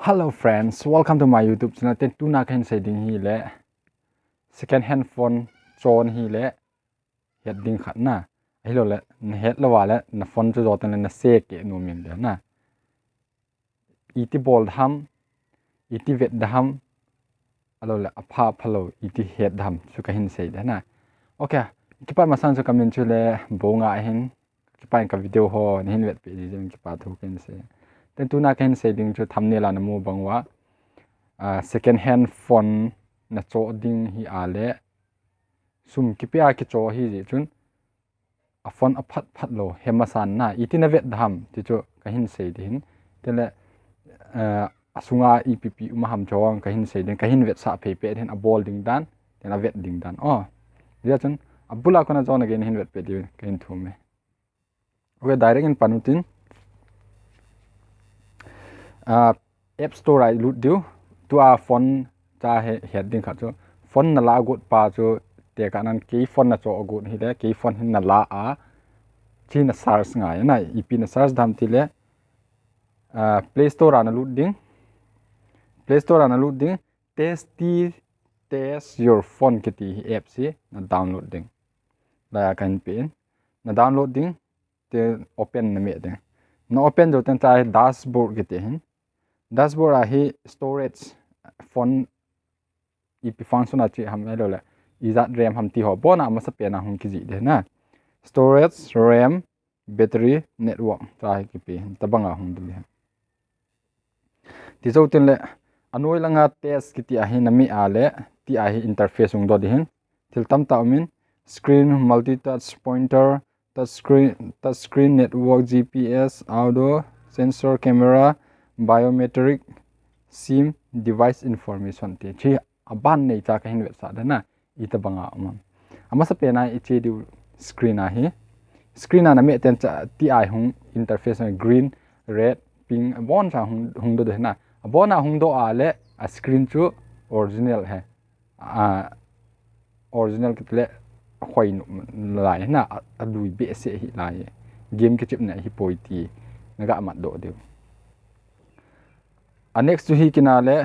Hello friends, welcome to my YouTube channel. Ten tu na kan ding hile second hand phone chon hile het ding khat na hilo le het la wala na phone cho jotan na se ke no min le na iti bol dham iti vet dham alo le apha phalo iti het dham chu ka hin sei da na okay ki pa masan cho comment chu le bo nga hin ki pa ka video ho hin vet pe ji jeng ki pa thu ken se ten tu na kan ding chu thumbnail na mu bangwa second hand phone na cho ding hi ale sum kipia ki cho hi ji chun a phone a phat lo hemasan na itina vet dham ti chu ka hin sei din tele asunga epp uma ham chawang ka hin sei din ka hin vet sa pe pe den a ball ding dan ten a vet ding dan oh dia chun abula kona jon again hin vet pe di ka hin thu me we direct in panutin app store I loot diu tu a phone cha heading kha chu phone na la gut pa chu te ka nan ki phone na cho gut hi le ki phone hin na la a chi na search ngai na ip na search dam ti le play store ana loot ding play store ana loot ding test your phone ki ti app si na download ding la kan pin na download ding te open na me ding no open do tan ta dashboard ki te hin dashboard a hi storage phone ip function a chi ham lo la izat ram ham ti ho bona ma sa pe na hum ki ji de na storage ram battery network ta hi ki pe tabanga hum du le ti zo tin le anoi langa test ki ti a hi na mi a le ti a hi interface ung do di hin til tam ta min screen multi touch pointer touch screen network gps audio sensor camera biometric sim device information te chi aban nei cha ka hin web sa da na ita banga ama sa pe na ichi du screen a hi screen na me ten cha ti ai hung interface green red pink bon cha hung do de na bona hung do a le a screen chu original hai original ki le khoi lai na a lui be se hi lai game ki chip na hi poi ti naga mat do de next to hi kinale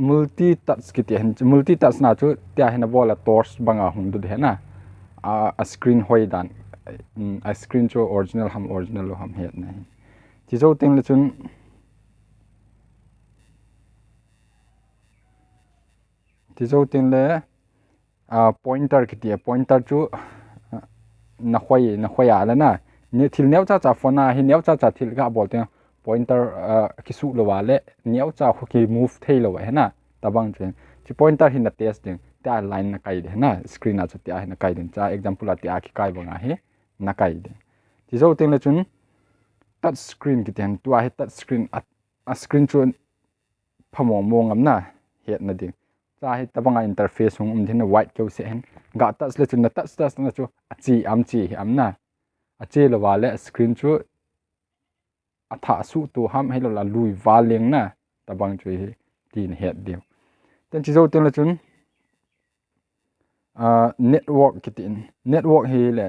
multi touch ki te multi touch na chu tia hena bola torch banga hung du de na a screen hoi dan a screen chu original lo ham het na chi zo ting le chun ti zo ting le pointer ki te pointer chu na khoi ala na ni thil neu cha phone na hi neu cha thil ga bol te pointer ki su lo wale neu cha khu ki move thei lo wa na tabang chen chi pointer hin na test ding ta line na kai de na screen na chu ti a na kai din cha example a ti a ki kai banga he na kai de ti zo teng le chun touch screen ki ten tu a he touch screen a screen chu phamong mong am na het na ding cha he tabanga interface hung din na white ko se hen ga touch le chun na touch na chu a chi am na a che lo wale screen chu atha su tu ham helo la lui waleng na tabang chu hi tin het dio ten chi zo ten la chun network kitin network hi le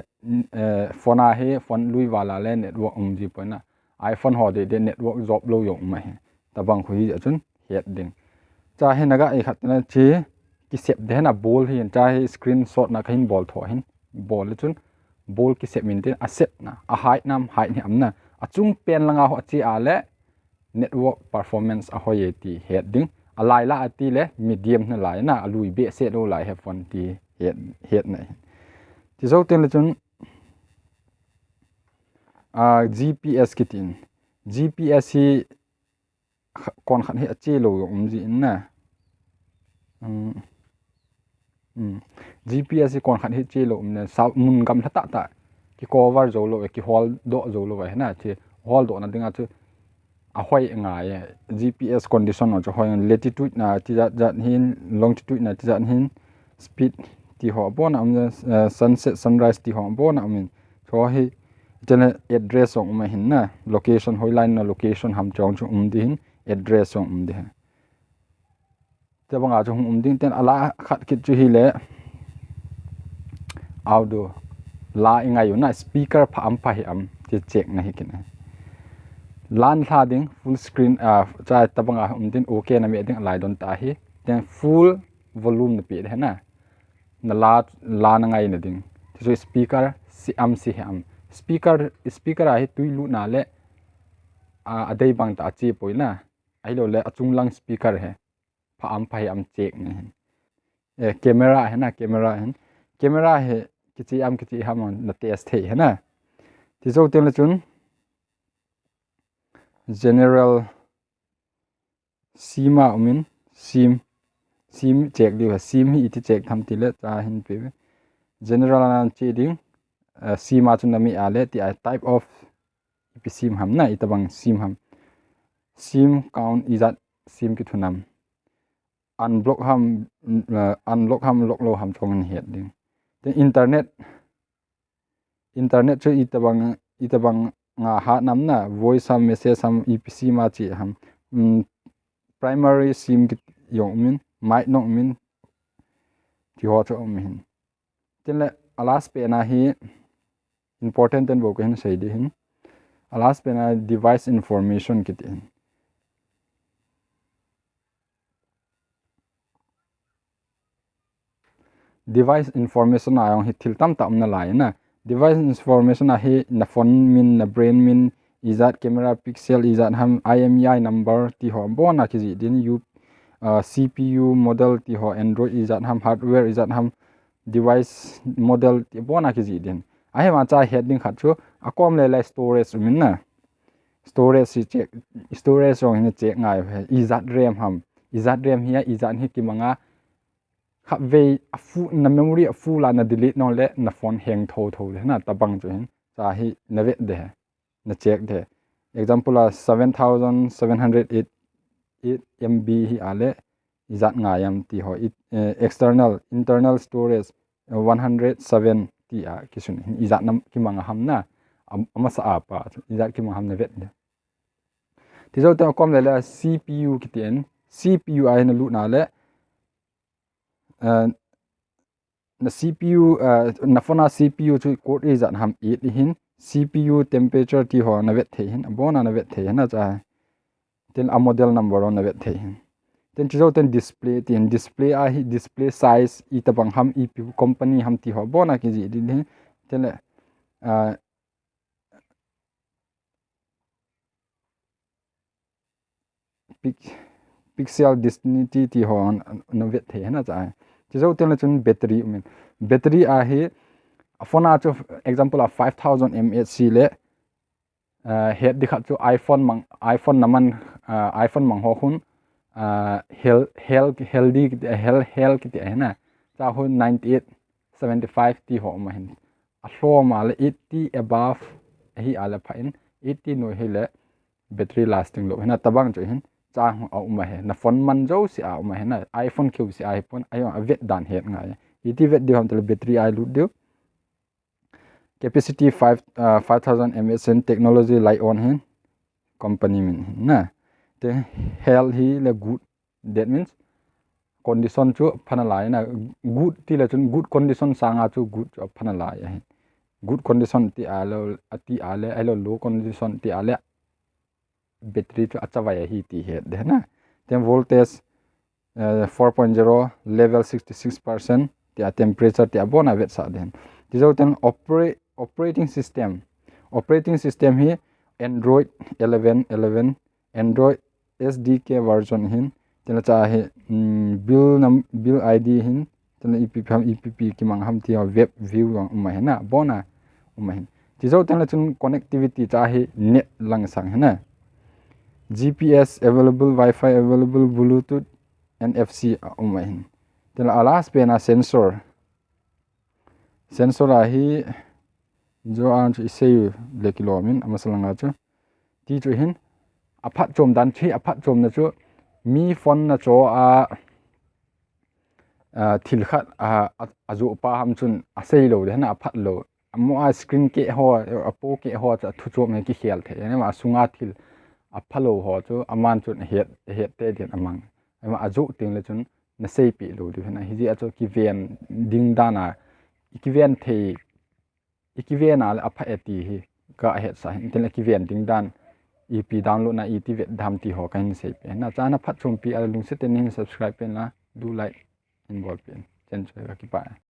phone a he phone lui wala le network ji pona iphone ho de network job lo yong ma he tabang khu hi chun het ding cha he naga e khat na chi ki sep de na ball hi cha hi screenshot na khin ball tho hin ball le chun ball ki set min ten a set na a height nam height ni amna a chung pen langa ho chi a le network performance a hoye ti heading a lai la ati le medium na lai na lui be se lo lai he phone ti head na ti zo ten le chun gps kitin gps hi kon khan he che lo ji na GPS kon khan hi che lo ne sa mun gam thata ta ki cover zo lo ki hol do zo lo wa na che hol do na dinga chu a hoi nga ye GPS condition no cho hoi latitude na ti za hin longitude na ti za hin speed ti ho bon am sunset sunrise ti ho bon am cho hi jene address ong ma hin na location hoi line na location ham chong chu din address ong de te banga chu ding ten ala khat kit chu hi le audio la inga yu na speaker pha am pha hi am che check na hi kin lan tha ding full screen cha tabanga din okay na me ding lai don ta hi then full volume na pi he na la na ngai na ding so speaker si am speaker a hi tuilu na le adai bang ta chi poina ai lo le achung lang speaker he pha am phai am check ne camera है ना camera है किसी हम न test है ना तिजो तेल चुन general सीमा उमिन sim check दिवा sim ही इति check थम तिले चा हिन पे general ना चेडिंग सीमा चुन नमी आले ति type of इपि sim हम ना इतबंग sim हम sim count इजात sim की थुनम unblock ham lock lo ham chong het ding the internet chu itabang nga ha nam na voice ham message ham epc ma chi ham primary sim ki yong min might not min ki ho cho min tenle alas pe na hi important ten bo ko hin sei di hin alas pe na device information ki tin device information ayong hi thil tam na lai na device information a hi na phone min na brain min izat camera pixel izat ham IMEI number ti ho bona ki ji din CPU model ti ho android izat ham hardware izat ham device model ti bona ki ji din ai ma cha heading khat chu akom le storage min na storage si check storage rong ni check ngai izat ram hi izat hi ki manga khap ve afu na memory afu la na delete no le na phone hang tho le na tabang chu hin cha hi na ve de na check de example a 7708 MB hi ale izat nga yam ti ho internal storage 107 ti a kisun izat nam ki manga ham na ama sa apa izat ki manga ham na ve de ti zo ta kom le CPU ki ten CPU ai na lu na le na CPU na phone CPU chu code is an ham 8 hin CPU temperature ti ho na vet the hin bona na vet the na cha ten a model number on na vet the hin ten chu ten display a hi display size I tabang ham EP company ham ti ho bona ki ji din hin ten pixel density ti ho na vet the na cha tiso tel chun battery a hi phone a chu example of 5000 mAh le head dikhat chu iPhone naman iPhone mang ho hun healthy ki hai na cha hun 98 75 ti ho ma hin a hlo ma le 80 above hi ala phain 80 no hi le battery lasting lo hina tabang chu hin chang au ma he na phone man jo si au ma he na iPhone q si iPhone ayo vet dan het nga iti vet di ham tel battery ai lu de capacity 5000 mAh technology light on hin company min na the health hi le good that means condition chu phana lai na good ti la chun good condition sanga chu good phana lai ya good condition ti ale alo low condition ti ale battery chu achawa hi ti he de na then voltage 4.0 level 66% ti temperature ti abona vet sa den tizo ten operating system hi Android 11 Android SDK version hin ten cha he bill ID hin ten EPP ki mang ham ti web view ma he na bona ma hin tizo ten la chun connectivity cha he net lang sang he na GPS available, Wi-Fi available, Bluetooth, NFC umahin. Then alas pe na sensor ahi jo an chu isei le kilomin amasalanga chu ti chu hin aphat chom dan thi aphat chom na chu mi phone na cho thil khat azu pa ham chun asei lo de na aphat lo amo screen ke ho apo ke ho cha thu chom ne ki khel the ne ma sunga thil aphalo ho chu aman chun het te den amang ama azu ting le chun na sei pi lo du na hi ji acho ki ven ding dana ikiven the ikiven al apha eti hi ka het sa hin ten ki ven ding dan EP download na ET vet dam ti ho kan sei pe na cha na phat chum pi al lung se ten subscribe pen la do like involve pen chen choi ka ki pa